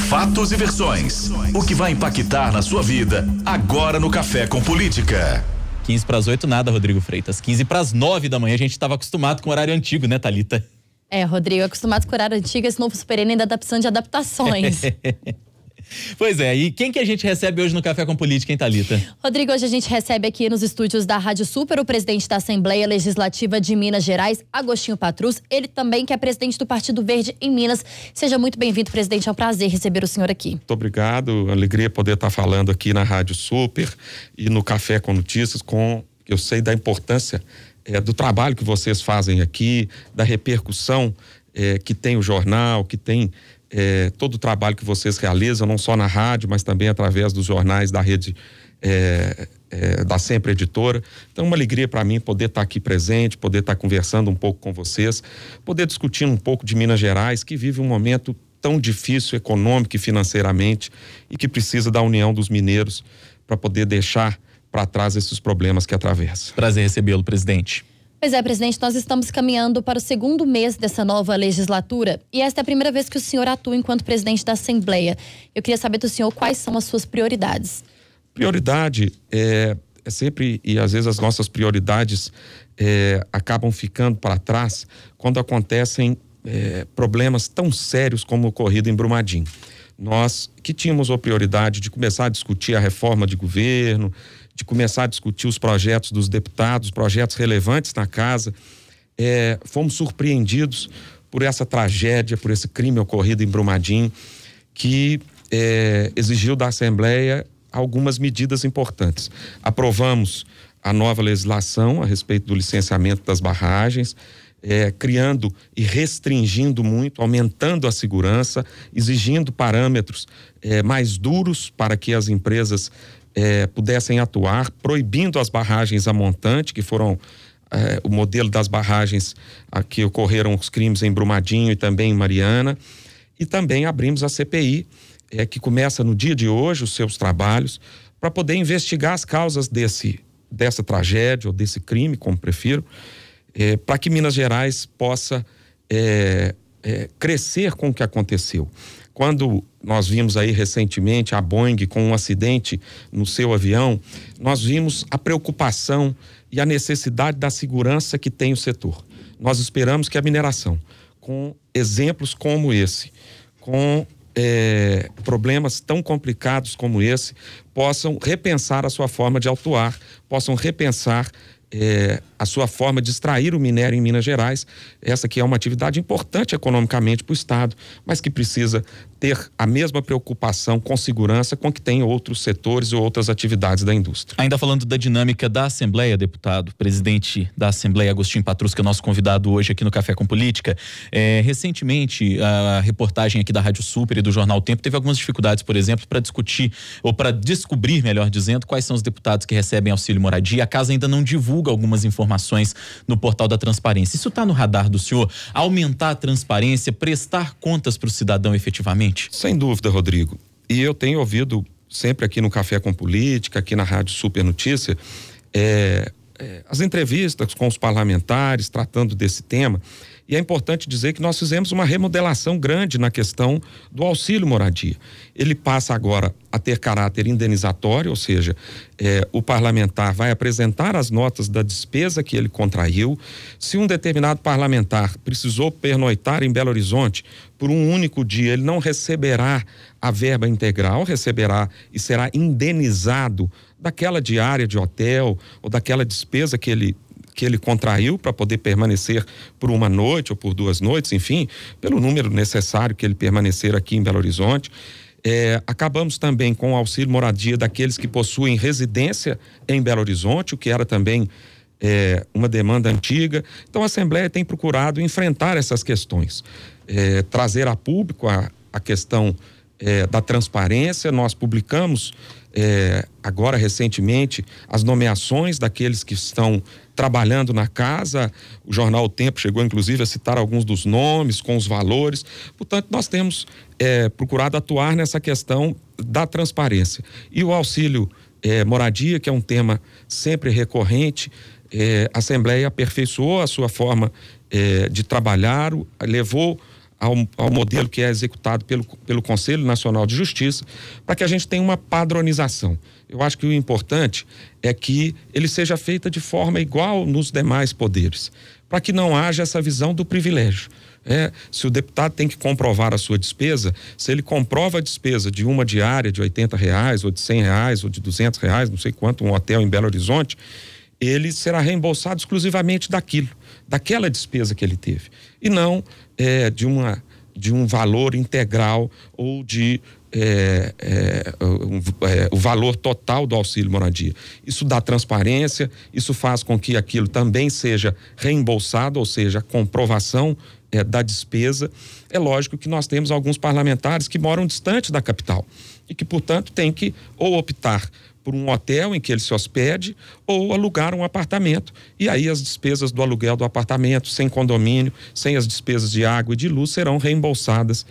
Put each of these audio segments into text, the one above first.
Fatos e versões. O que vai impactar na sua vida agora no Café com Política. 7:45 nada, Rodrigo Freitas. 8:45 da manhã, a gente estava acostumado com o horário antigo, né, Thalita? Rodrigo, acostumado com o horário antigo, esse novo Super N ainda tá precisando de adaptações. Pois é, e quem que a gente recebe hoje no Café com Política, hein, Thalita? Rodrigo, hoje a gente recebe aqui nos estúdios da Rádio Super o presidente da Assembleia Legislativa de Minas Gerais, Agostinho Patrus, ele também que é presidente do Partido Verde em Minas. Seja muito bem-vindo, presidente, é um prazer receber o senhor aqui. Muito obrigado, alegria poder estar falando aqui na Rádio Super e no Café com Notícias, eu sei da importância do trabalho que vocês fazem aqui, da repercussão que tem o jornal, que tem todo o trabalho que vocês realizam, não só na rádio, mas também através dos jornais da rede da Sempre Editora. Então, uma alegria para mim poder estar aqui presente, poder estar conversando um pouco com vocês, poder discutir um pouco de Minas Gerais, que vive um momento tão difícil econômico e financeiramente e que precisa da união dos mineiros para poder deixar para trás esses problemas que atravessa. Prazer recebê-lo, presidente. Pois é, presidente, nós estamos caminhando para o segundo mês dessa nova legislatura e esta é a primeira vez que o senhor atua enquanto presidente da Assembleia. Eu queria saber do senhor quais são as suas prioridades. Prioridade é sempre, e às vezes as nossas prioridades acabam ficando para trás quando acontecem problemas tão sérios como o ocorrido em Brumadinho. Nós que tínhamos a prioridade de começar a discutir a reforma de governo, de começar a discutir os projetos dos deputados, projetos relevantes na casa, fomos surpreendidos por essa tragédia, por esse crime ocorrido em Brumadinho, que exigiu da Assembleia algumas medidas importantes. Aprovamos a nova legislação a respeito do licenciamento das barragens, criando e restringindo muito, aumentando a segurança, exigindo parâmetros mais duros para que as empresas pudessem atuar, proibindo as barragens a montante, que foram o modelo das barragens a que ocorreram os crimes em Brumadinho e também em Mariana, e também abrimos a CPI, que começa no dia de hoje os seus trabalhos, para poder investigar as causas dessa tragédia ou desse crime, como prefiro, para que Minas Gerais possa crescer com o que aconteceu. Quando nós vimos aí recentemente a Boeing com um acidente no seu avião, nós vimos a preocupação e a necessidade da segurança que tem o setor. Nós esperamos que a mineração, com exemplos como esse, com problemas tão complicados como esse, possam repensar a sua forma de atuar, possam repensar a sua forma de extrair o minério em Minas Gerais. Essa que é uma atividade importante economicamente para o Estado, mas que precisa ter a mesma preocupação com segurança com que tem outros setores ou outras atividades da indústria. Ainda falando da dinâmica da Assembleia, deputado, presidente da Assembleia, Agostinho Patrus, que é o nosso convidado hoje aqui no Café com Política, recentemente a reportagem aqui da Rádio Super e do Jornal O Tempo teve algumas dificuldades, por exemplo, para discutir, ou para descobrir, melhor dizendo, quais são os deputados que recebem auxílio moradia. A casa ainda não divulga algumas informações no portal da transparência. Isso está no radar do senhor? Aumentar a transparência, prestar contas para o cidadão efetivamente? Sem dúvida, Rodrigo. E eu tenho ouvido sempre aqui no Café com Política, aqui na Rádio Super Notícia, as entrevistas com os parlamentares tratando desse tema. E é importante dizer que nós fizemos uma remodelação grande na questão do auxílio moradia. Ele passa agora a ter caráter indenizatório, ou seja, o parlamentar vai apresentar as notas da despesa que ele contraiu. Se um determinado parlamentar precisou pernoitar em Belo Horizonte por um único dia, ele não receberá a verba integral, receberá e será indenizado daquela diária de hotel ou daquela despesa que ele contraiu para poder permanecer por uma noite ou por 2 noites, enfim, pelo número necessário que ele permanecer aqui em Belo Horizonte. Acabamos também com o auxílio moradia daqueles que possuem residência em Belo Horizonte, o que era também uma demanda antiga. Então a Assembleia tem procurado enfrentar essas questões, trazer a público a questão da transparência. Nós publicamos agora recentemente as nomeações daqueles que estão trabalhando na casa. O jornal O Tempo chegou inclusive a citar alguns dos nomes com os valores. Portanto, nós temos procurado atuar nessa questão da transparência. E o auxílio moradia, que é um tema sempre recorrente, a Assembleia aperfeiçoou a sua forma de trabalhar, levou ao modelo que é executado pelo Conselho Nacional de Justiça, para que a gente tenha uma padronização. Eu acho que o importante é que ele seja feito de forma igual nos demais poderes, para que não haja essa visão do privilégio. Se o deputado tem que comprovar a sua despesa, se ele comprova a despesa de uma diária de R$80, ou de R$100, ou de R$200, não sei quanto, um hotel em Belo Horizonte, ele será reembolsado exclusivamente daquela despesa que ele teve, e não de um valor integral ou o valor total do auxílio moradia. Isso dá transparência, isso faz com que aquilo também seja reembolsado, ou seja, a comprovação da despesa. É lógico que nós temos alguns parlamentares que moram distante da capital e que, portanto, têm que ou optar por um hotel em que ele se hospede ou alugar um apartamento, e aí as despesas do aluguel do apartamento, sem condomínio, sem as despesas de água e de luz, serão reembolsadas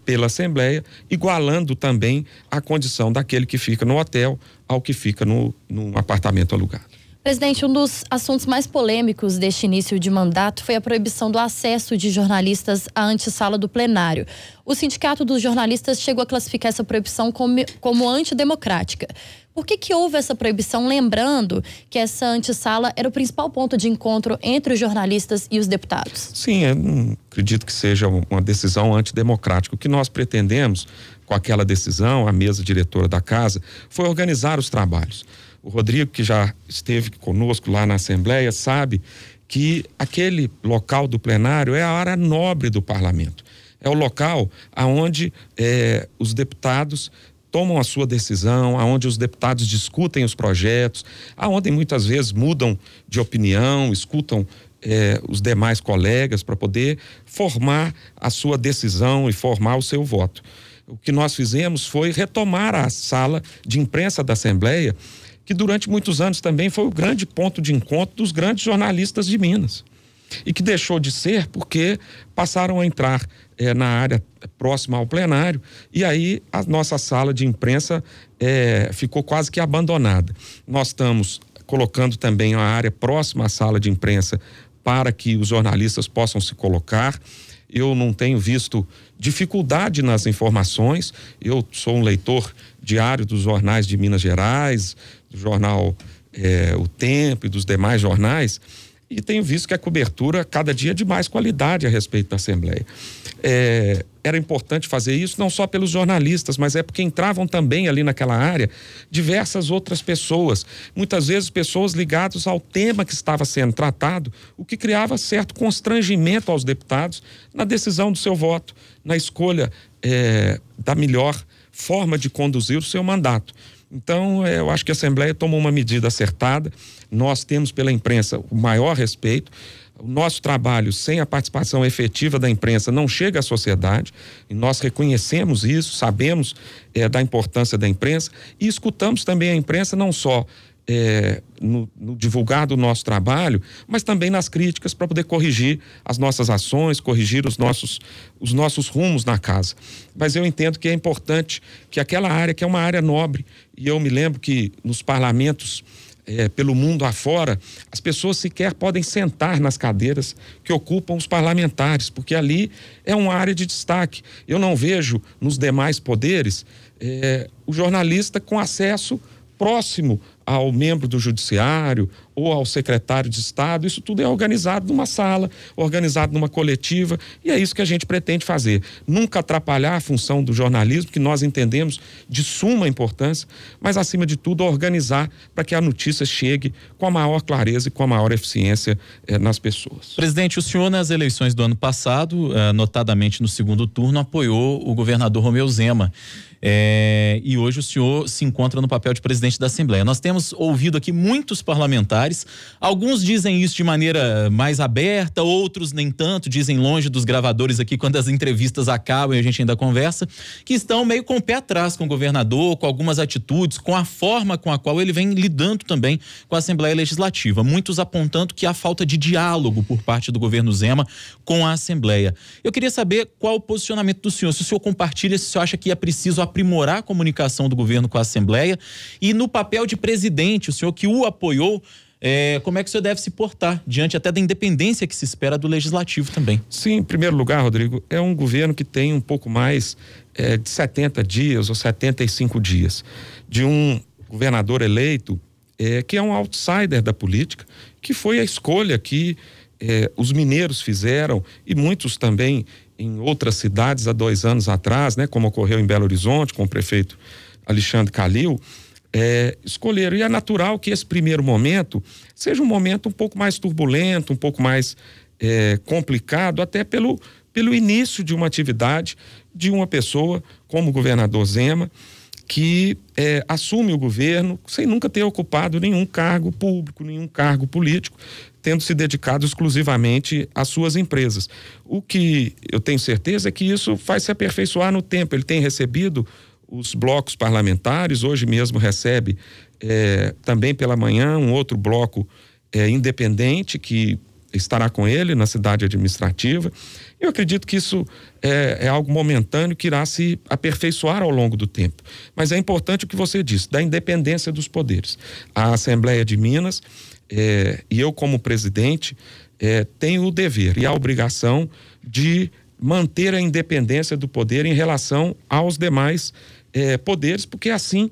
pela Assembleia, igualando também a condição daquele que fica no hotel ao que fica no apartamento alugado. Presidente, um dos assuntos mais polêmicos deste início de mandato foi a proibição do acesso de jornalistas à antessala do plenário. O Sindicato dos Jornalistas chegou a classificar essa proibição como antidemocrática. Por que houve essa proibição, lembrando que essa antessala era o principal ponto de encontro entre os jornalistas e os deputados? Sim, eu não acredito que seja uma decisão antidemocrática. O que nós pretendemos com aquela decisão, a mesa diretora da casa, foi organizar os trabalhos. O Rodrigo, que já esteve conosco lá na Assembleia, sabe que aquele local do plenário é a área nobre do parlamento. É o local onde os deputados tomam a sua decisão, aonde os deputados discutem os projetos, aonde muitas vezes mudam de opinião, escutam os demais colegas para poder formar a sua decisão e formar o seu voto. O que nós fizemos foi retomar a sala de imprensa da Assembleia, que durante muitos anos também foi o grande ponto de encontro dos grandes jornalistas de Minas, e que deixou de ser porque passaram a entrar na área próxima ao plenário, e aí a nossa sala de imprensa ficou quase que abandonada. Nós estamos colocando também a área próxima à sala de imprensa para que os jornalistas possam se colocar. Eu não tenho visto dificuldade nas informações. Eu sou um leitor diário dos jornais de Minas Gerais, do jornal O Tempo e dos demais jornais, e tenho visto que a cobertura cada dia é de mais qualidade a respeito da Assembleia. Era importante fazer isso não só pelos jornalistas, mas porque entravam também ali naquela área diversas outras pessoas, muitas vezes pessoas ligadas ao tema que estava sendo tratado, o que criava certo constrangimento aos deputados na decisão do seu voto, na escolha da melhor forma de conduzir o seu mandato. Então, eu acho que a Assembleia tomou uma medida acertada. Nós temos pela imprensa o maior respeito. O nosso trabalho sem a participação efetiva da imprensa não chega à sociedade, e nós reconhecemos isso, sabemos da importância da imprensa, e escutamos também a imprensa não só no divulgar do nosso trabalho, mas também nas críticas para poder corrigir as nossas ações, corrigir os nossos rumos na casa. Mas eu entendo que é importante que aquela área, que é uma área nobre, e eu me lembro que nos parlamentos pelo mundo afora, as pessoas sequer podem sentar nas cadeiras que ocupam os parlamentares, porque ali é uma área de destaque. Eu não vejo nos demais poderes o jornalista com acesso próximo ao membro do judiciário ou ao secretário de Estado. Isso tudo é organizado numa sala, organizado numa coletiva, e é isso que a gente pretende fazer. Nunca atrapalhar a função do jornalismo, que nós entendemos de suma importância, mas acima de tudo organizar para que a notícia chegue com a maior clareza e com a maior eficiência nas pessoas. Presidente, o senhor nas eleições do ano passado, notadamente no segundo turno, apoiou o governador Romeu Zema. E hoje o senhor se encontra no papel de presidente da Assembleia. Nós temos ouvido aqui muitos parlamentares, alguns dizem isso de maneira mais aberta, outros nem tanto, dizem longe dos gravadores aqui quando as entrevistas acabam e a gente ainda conversa, que estão meio com o pé atrás com o governador, com algumas atitudes, com a forma com a qual ele vem lidando também com a Assembleia Legislativa. Muitos apontando que há falta de diálogo por parte do governo Zema com a Assembleia. Eu queria saber qual o posicionamento do senhor, se o senhor compartilha, se o senhor acha que é preciso aprimorar a comunicação do governo com a Assembleia, e no papel de presidente, o senhor que o apoiou, como é que o senhor deve se portar diante até da independência que se espera do legislativo também? Sim, em primeiro lugar, Rodrigo, é um governo que tem um pouco mais de 70 dias ou 75 dias de um governador eleito que é um outsider da política, que foi a escolha que os mineiros fizeram e muitos também em outras cidades há 2 anos atrás, né, como ocorreu em Belo Horizonte com o prefeito Alexandre Calil, escolheram. E é natural que esse primeiro momento seja um momento um pouco mais turbulento, um pouco mais complicado, até pelo início de uma atividade de uma pessoa como o governador Zema, que assume o governo sem nunca ter ocupado nenhum cargo público, nenhum cargo político, tendo se dedicado exclusivamente às suas empresas. O que eu tenho certeza é que isso vai se aperfeiçoar no tempo. Ele tem recebido os blocos parlamentares, hoje mesmo recebe também pela manhã um outro bloco independente que estará com ele na cidade administrativa. Eu acredito que isso é algo momentâneo que irá se aperfeiçoar ao longo do tempo. Mas é importante o que você disse, da independência dos poderes. A Assembleia de Minas, e eu como presidente, tenho o dever e a obrigação de manter a independência do poder em relação aos demais poderes, porque é assim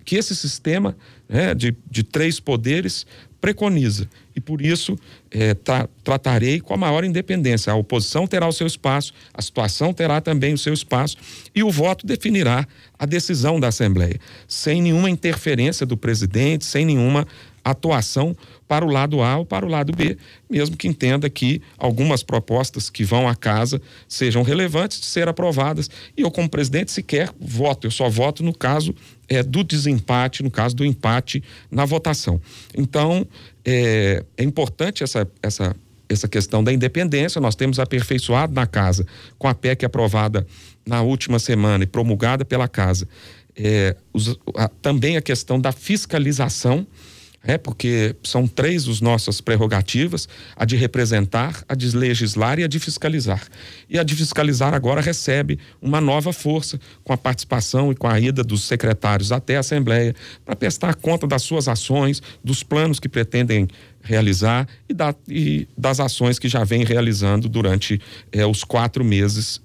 que esse sistema de 3 poderes preconiza. E por isso tratarei com a maior independência. A oposição terá o seu espaço, a situação terá também o seu espaço e o voto definirá a decisão da Assembleia, sem nenhuma interferência do presidente, sem nenhuma atuação para o lado A ou para o lado B, mesmo que entenda que algumas propostas que vão à casa sejam relevantes de ser aprovadas. E eu, como presidente, sequer voto, eu só voto no caso do desempate, no caso do empate na votação. Então, é importante essa questão da independência. Nós temos aperfeiçoado na casa, com a PEC aprovada na última semana e promulgada pela casa, também a questão da fiscalização, porque são 3 as nossas prerrogativas: a de representar, a de legislar e a de fiscalizar. E a de fiscalizar agora recebe uma nova força com a participação e com a ida dos secretários até a Assembleia para prestar conta das suas ações, dos planos que pretendem realizar e das ações que já vem realizando durante os 4 meses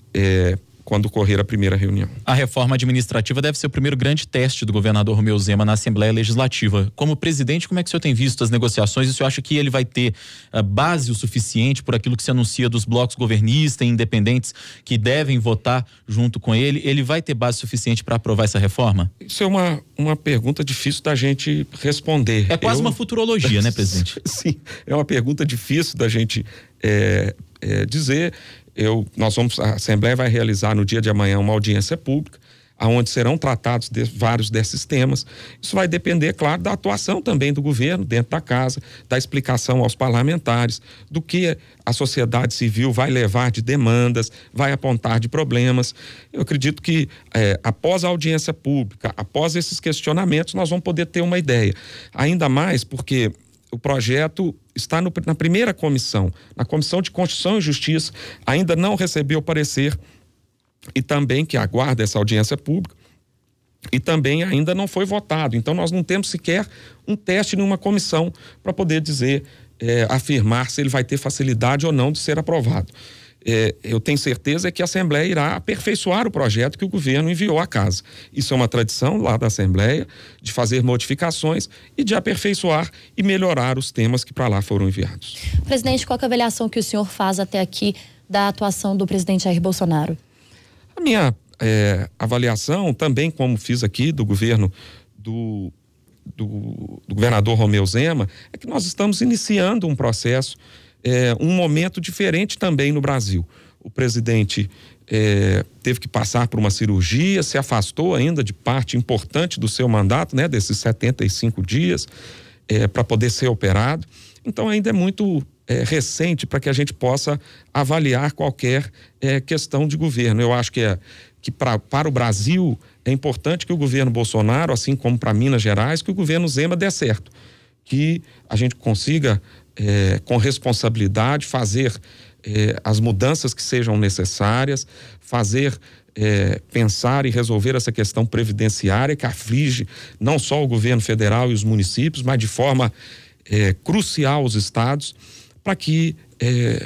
quando ocorrer a primeira reunião. A reforma administrativa deve ser o primeiro grande teste do governador Romeu Zema na Assembleia Legislativa. Como presidente, como é que o senhor tem visto as negociações? E o senhor acha que ele vai ter base o suficiente por aquilo que se anuncia dos blocos governistas e independentes que devem votar junto com ele? Ele vai ter base suficiente para aprovar essa reforma? Isso é uma pergunta difícil da gente responder. É quase uma futurologia, né, presidente? Sim, é uma pergunta difícil da gente dizer. A Assembleia vai realizar no dia de amanhã uma audiência pública, onde serão tratados vários desses temas. Isso vai depender, claro, da atuação também do governo dentro da casa, da explicação aos parlamentares, do que a sociedade civil vai levar de demandas, vai apontar de problemas. Eu acredito que após a audiência pública, após esses questionamentos, nós vamos poder ter uma ideia. Ainda mais porque o projeto está na primeira comissão, na Comissão de Constituição e Justiça, ainda não recebeu parecer e também que aguarda essa audiência pública e também ainda não foi votado. Então nós não temos sequer um teste em uma comissão para poder dizer, afirmar se ele vai ter facilidade ou não de ser aprovado. Eu tenho certeza que a Assembleia irá aperfeiçoar o projeto que o governo enviou à casa. Isso é uma tradição lá da Assembleia, de fazer modificações e de aperfeiçoar e melhorar os temas que para lá foram enviados. Presidente, qual é a avaliação que o senhor faz até aqui da atuação do presidente Jair Bolsonaro? A minha avaliação, também como fiz aqui do governo do governador Romeu Zema, é que nós estamos iniciando um processo, um momento diferente também no Brasil. O presidente teve que passar por uma cirurgia, se afastou ainda de parte importante do seu mandato, né, desses 75 dias, para poder ser operado. Então ainda é muito recente para que a gente possa avaliar qualquer questão de governo. Eu acho que para o Brasil é importante que o governo Bolsonaro, assim como para Minas Gerais, que o governo Zema dê certo, que a gente consiga com responsabilidade fazer as mudanças que sejam necessárias, fazer pensar e resolver essa questão previdenciária que aflige não só o governo federal e os municípios, mas de forma crucial os estados, para que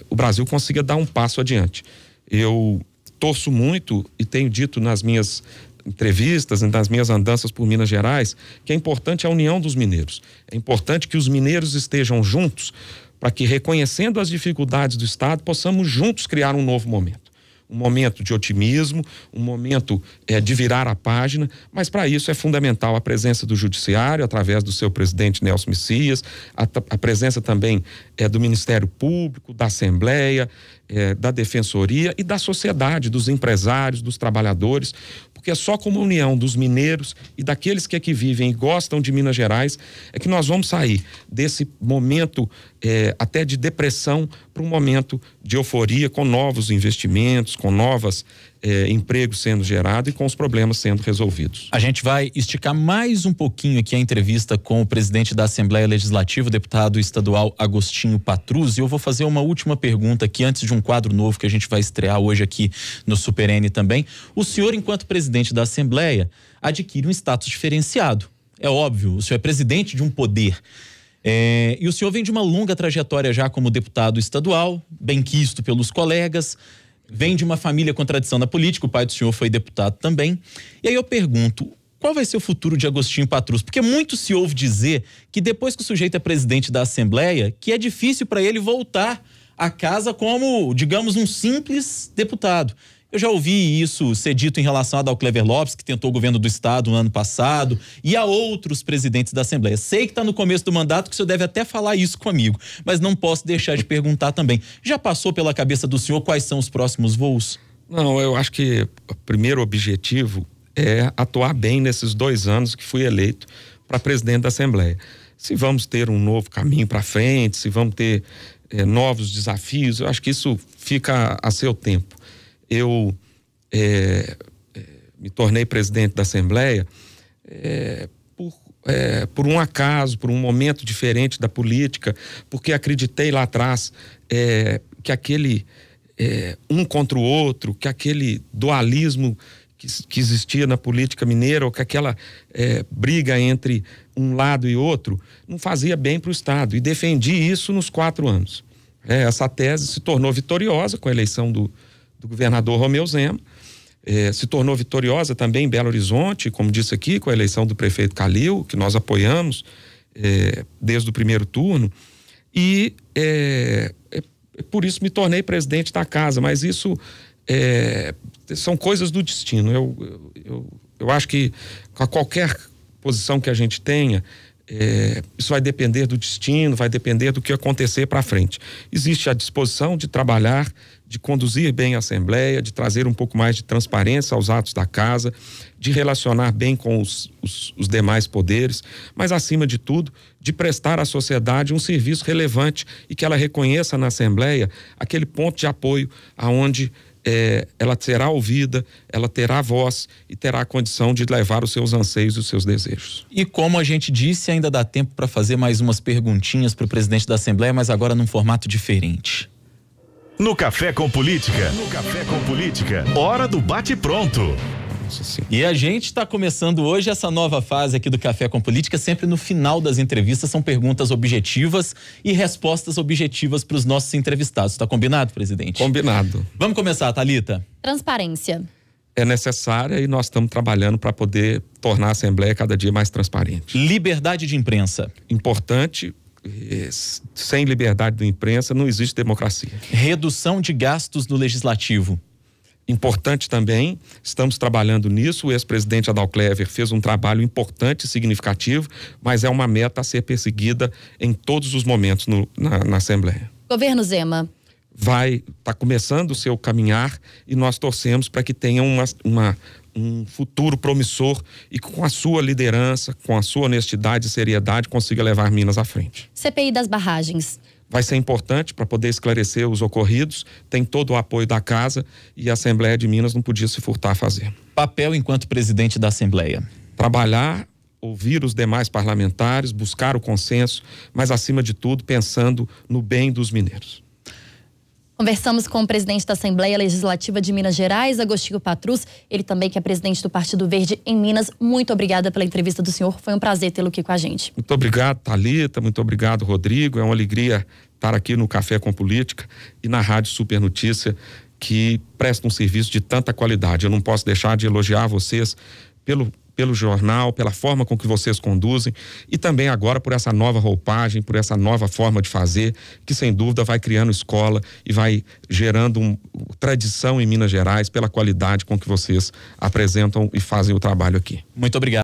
o Brasil consiga dar um passo adiante. Eu torço muito e tenho dito nas minhas entrevistas, nas minhas andanças por Minas Gerais, que é importante a união dos mineiros. É importante que os mineiros estejam juntos para que, reconhecendo as dificuldades do estado, possamos juntos criar um novo momento. Um momento de otimismo, um momento de virar a página, mas para isso é fundamental a presença do judiciário, através do seu presidente Nelson Messias, a presença também do Ministério Público, da Assembleia, da Defensoria e da sociedade, dos empresários, dos trabalhadores, porque é só com a união dos mineiros e daqueles que aqui vivem e gostam de Minas Gerais é que nós vamos sair desse momento até de depressão para um momento de euforia, com novos investimentos, com novos empregos sendo gerados e com os problemas sendo resolvidos. A gente vai esticar mais um pouquinho aqui a entrevista com o presidente da Assembleia Legislativa, o deputado estadual Agostinho Patrus, e eu vou fazer uma última pergunta aqui antes de um quadro novo que a gente vai estrear hoje aqui no Super N também. O senhor, enquanto presidente da Assembleia, adquire um status diferenciado. É óbvio, o senhor é presidente de um poder. E o senhor vem de uma longa trajetória já como deputado estadual, benquisto pelos colegas, vem de uma família com tradição na política, o pai do senhor foi deputado também. E aí eu pergunto, qual vai ser o futuro de Agostinho Patrus? Porque muito se ouve dizer que depois que o sujeito é presidente da Assembleia, que é difícil para ele voltar a casa como, digamos, um simples deputado. Eu já ouvi isso ser dito em relação a Adalclever Lopes, que tentou o governo do estado no ano passado, e a outros presidentes da Assembleia. Sei que está no começo do mandato, que o senhor deve até falar isso comigo, mas não posso deixar de perguntar também. Já passou pela cabeça do senhor quais são os próximos voos? Não, eu acho que o primeiro objetivo é atuar bem nesses 2 anos que fui eleito para presidente da Assembleia. Se vamos ter um novo caminho para frente, se vamos ter novos desafios, eu acho que isso fica a seu tempo. Eu me tornei presidente da Assembleia por um acaso, por um momento diferente da política, porque acreditei lá atrás que aquele um contra o outro, que aquele dualismo que existia na política mineira, ou que aquela briga entre um lado e outro, não fazia bem para o Estado. E defendi isso nos 4 anos. Essa tese se tornou vitoriosa com a eleição do governador Romeu Zema, se tornou vitoriosa também em Belo Horizonte, como disse aqui, com a eleição do prefeito Calil, que nós apoiamos desde o primeiro turno, e por isso me tornei presidente da casa, mas isso são coisas do destino. Eu acho que a qualquer posição que a gente tenha, isso vai depender do destino, vai depender do que acontecer para frente. Existe a disposição de trabalhar, de conduzir bem a Assembleia, de trazer um pouco mais de transparência aos atos da casa, de relacionar bem com os demais poderes, mas acima de tudo, de prestar à sociedade um serviço relevante e que ela reconheça na Assembleia aquele ponto de apoio aonde ela será ouvida, ela terá voz e terá a condição de levar os seus anseios e os seus desejos. E como a gente disse, ainda dá tempo para fazer mais umas perguntinhas para o presidente da Assembleia, mas agora num formato diferente. No Café com Política. Hora do bate-pronto. E a gente está começando hoje essa nova fase aqui do Café com Política. Sempre no final das entrevistas são perguntas objetivas e respostas objetivas para os nossos entrevistados. Está combinado, presidente? Combinado. Vamos começar, Thalita. Transparência. É necessária e nós estamos trabalhando para poder tornar a Assembleia cada dia mais transparente. Liberdade de imprensa. Importante. Sem liberdade da imprensa não existe democracia. Redução de gastos no legislativo. Importante também, estamos trabalhando nisso. O ex-presidente Adalclever fez um trabalho importante e significativo, mas é uma meta a ser perseguida em todos os momentos na Assembleia. Governo Zema. Está começando o seu caminhar e nós torcemos para que tenha um futuro promissor e com a sua liderança, com a sua honestidade e seriedade, consiga levar Minas à frente. CPI das barragens. Vai ser importante para poder esclarecer os ocorridos, tem todo o apoio da casa e a Assembleia de Minas não podia se furtar a fazer. Papel enquanto presidente da Assembleia. Trabalhar, ouvir os demais parlamentares, buscar o consenso, mas acima de tudo pensando no bem dos mineiros. Conversamos com o presidente da Assembleia Legislativa de Minas Gerais, Agostinho Patrus, ele também que é presidente do Partido Verde em Minas. Muito obrigada pela entrevista do senhor, foi um prazer tê-lo aqui com a gente. Muito obrigado, Thalita, muito obrigado, Rodrigo, é uma alegria estar aqui no Café com Política e na Rádio Super Notícia, que presta um serviço de tanta qualidade. Eu não posso deixar de elogiar vocês pelo jornal, pela forma com que vocês conduzem e também agora por essa nova roupagem, por essa nova forma de fazer, que sem dúvida vai criando escola e vai gerando tradição em Minas Gerais pela qualidade com que vocês apresentam e fazem o trabalho aqui. Muito obrigado.